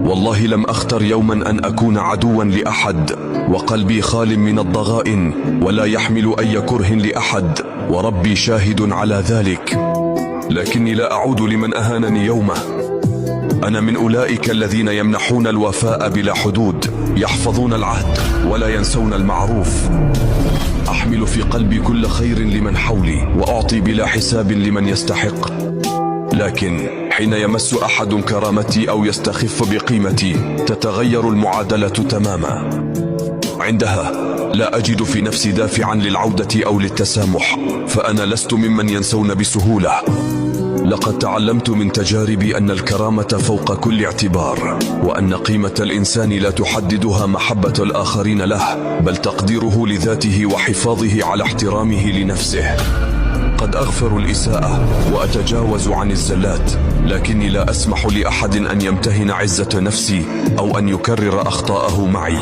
والله لم أختر يوما أن أكون عدوا لأحد، وقلبي خال من الضغائن ولا يحمل أي كره لأحد، وربي شاهد على ذلك. لكني لا أعود لمن أهانني يومه. أنا من أولئك الذين يمنحون الوفاء بلا حدود، يحفظون العهد ولا ينسون المعروف. أحمل في قلبي كل خير لمن حولي، وأعطي بلا حساب لمن يستحق. لكن حين يمس أحد كرامتي أو يستخف بقيمتي تتغير المعادلة تماما. عندها لا أجد في نفسي دافعا للعودة أو للتسامح، فأنا لست ممن ينسون بسهولة. لقد تعلمت من تجاربي أن الكرامة فوق كل اعتبار، وأن قيمة الإنسان لا تحددها محبة الآخرين له، بل تقديره لذاته وحفاظه على احترامه لنفسه. قد أغفر الإساءة وأتجاوز عن الزلات، لكني لا أسمح لأحد أن يمتهن عزة نفسي أو أن يكرر أخطاءه معي.